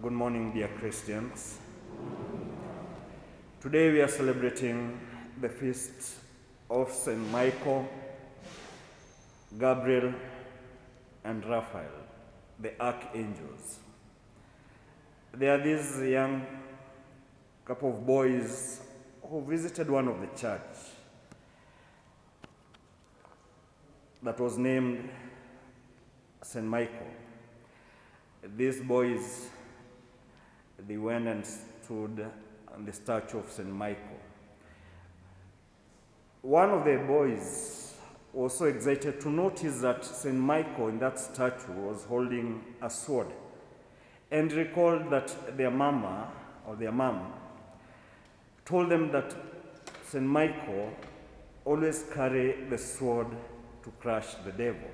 Good morning, dear Christians. Today we are celebrating the Feast of Saint Micheal, Gabriel and Raphael, the archangels. They are these young couple of boys who visited one of the church that was named Saint Micheal. These boys, they went and stood on the statue of Saint Micheal. One of the boys was so excited to notice that Saint Micheal in that statue was holding a sword, and recalled that their mom told them that Saint Micheal always carry the sword to crush the devil.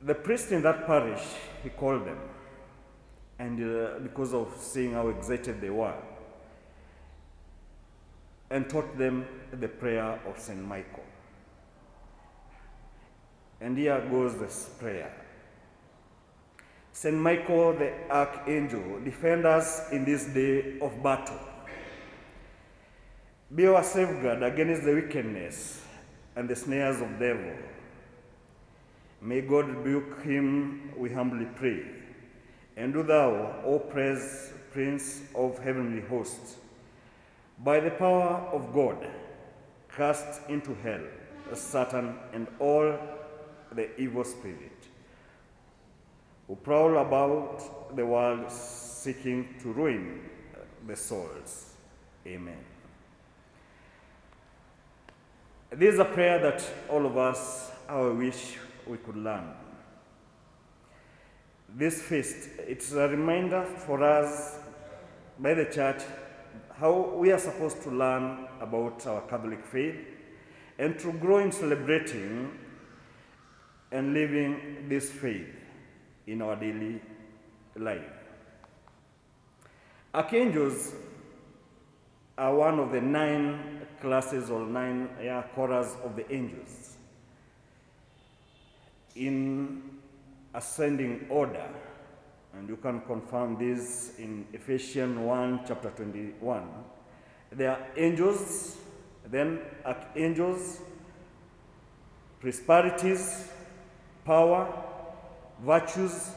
The priest in that parish, he called them, and because of seeing how excited they were, and taught them the prayer of Saint Micheal. And here goes this prayer. Saint Micheal, the archangel, defend us in this day of battle. Be our safeguard against the wickedness and the snares of devil. May God rebuke him, we humbly pray. And do thou, O Prince of heavenly hosts, by the power of God, cast into hell Satan and all the evil spirit, who prowl about the world seeking to ruin the souls. Amen. This is a prayer that all of us, I wish we could learn. This feast, it's a reminder for us by the church how we are supposed to learn about our Catholic faith and to grow in celebrating and living this faith in our daily life. Archangels are one of the 9 classes or 9 chorus of the angels in ascending order, and you can confirm this in Ephesians 1 chapter 21. There are angels, then archangels, prosperities, power, virtues,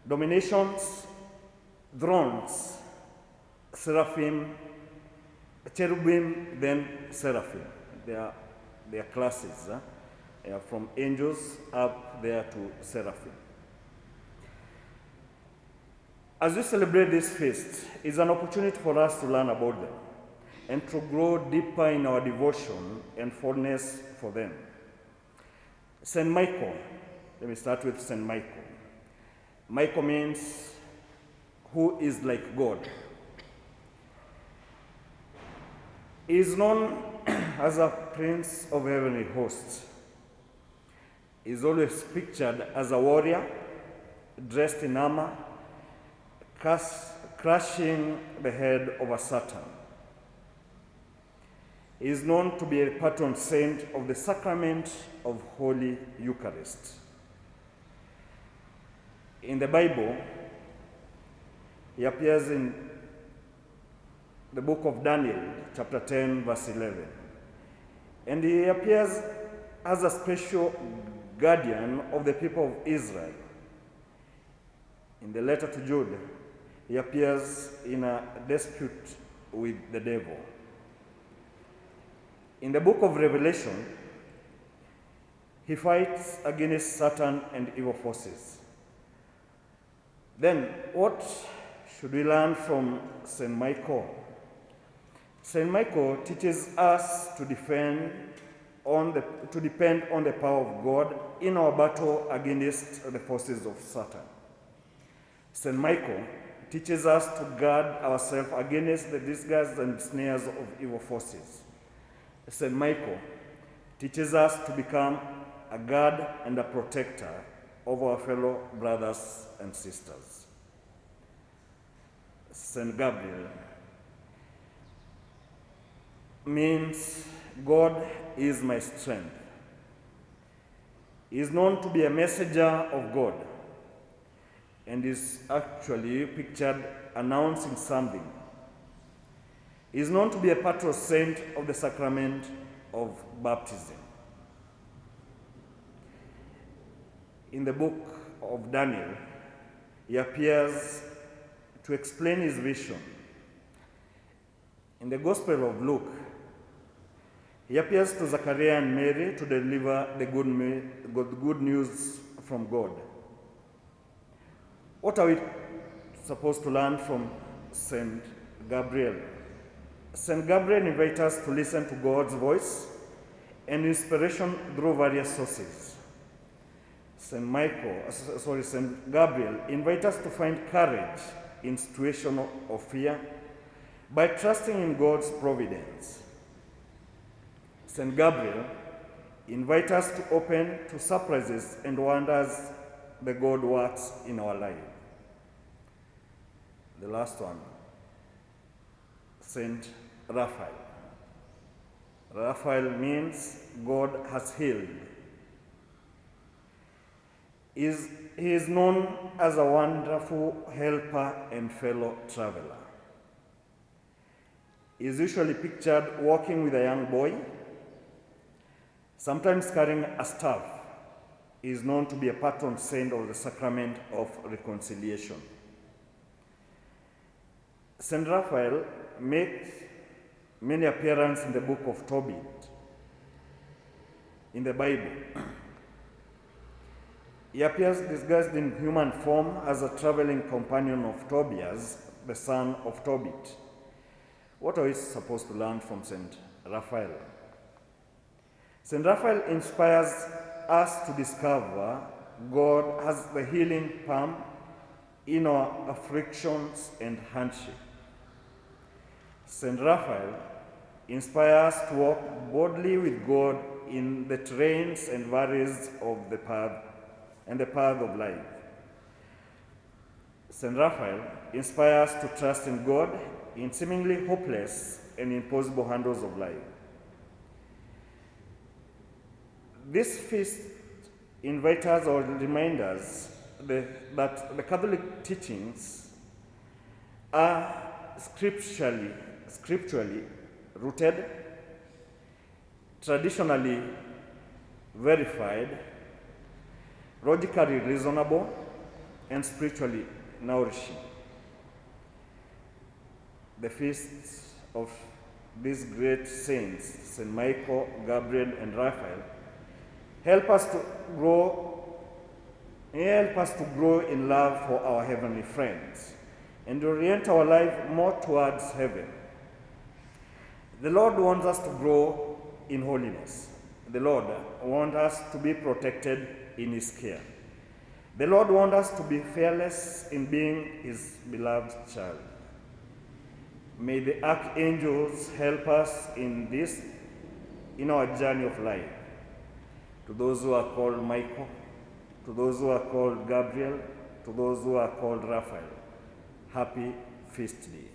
dominations, thrones, seraphim, cherubim, then seraphim. They are classes. From angels up there to seraphim. As we celebrate this feast, it's an opportunity for us to learn about them and to grow deeper in our devotion and fondness for them. Saint Micheal, let me start with Saint Micheal. Micheal means who is like God. He is known as a prince of heavenly hosts. He is always pictured as a warrior, dressed in armor, crushing the head of a Satan. He is known to be a patron saint of the sacrament of Holy Eucharist. In the Bible, he appears in the book of Daniel, chapter 10, verse 11. And he appears as a special guardian of the people of Israel. In the letter to Jude, he appears in a dispute with the devil. In the book of Revelation, he fights against Satan and evil forces. Then, what should we learn from Saint Micheal? Saint Micheal teaches us to depend on the power of God in our battle against the forces of Satan. Saint Micheal teaches us to guard ourselves against the disguise and snares of evil forces. Saint Micheal teaches us to become a guard and a protector of our fellow brothers and sisters. Saint Gabriel means God is my strength. He is known to be a messenger of God. and is actually pictured announcing something. He is known to be a patron saint of the sacrament of baptism. In the book of Daniel, he appears to explain his vision. In the Gospel of Luke, he appears to Zachariah and Mary to deliver the good news from God. What are we supposed to learn from Saint Gabriel? Saint Gabriel invites us to listen to God's voice and inspiration through various sources. Saint Gabriel invites us to find courage in situations of fear by trusting in God's providence. Saint Gabriel invites us to open to surprises and wonders that God works in our life. The last one, Saint Raphael. Raphael means God has healed. He is known as a wonderful helper and fellow traveler. He is usually pictured walking with a young boy, sometimes carrying a staff. He is known to be a patron saint of the sacrament of reconciliation. Saint Raphael makes many appearances in the book of Tobit in the Bible. He appears disguised in human form as a traveling companion of Tobias, the son of Tobit. What are we supposed to learn from Saint Raphael? Saint Raphael inspires us to discover God has the healing palm in our afflictions and hardship. Saint Raphael inspires us to walk boldly with God in the terrains and valleys of the path of life. Saint Raphael inspires us to trust in God in seemingly hopeless and impossible handles of life. This feast invites us or reminds us that the Catholic teachings are scripturally rooted, traditionally verified, logically reasonable, and spiritually nourishing. The feasts of these great saints, Saint Micheal, Gabriel, and Raphael, help us to grow in love for our heavenly friends and orient our life more towards heaven. The Lord wants us to grow in holiness. The Lord wants us to be protected in His care. The Lord wants us to be fearless in being His beloved child. May the archangels help us in our journey of life. To those who are called Michael, to those who are called Gabriel, to those who are called Raphael, happy feast day.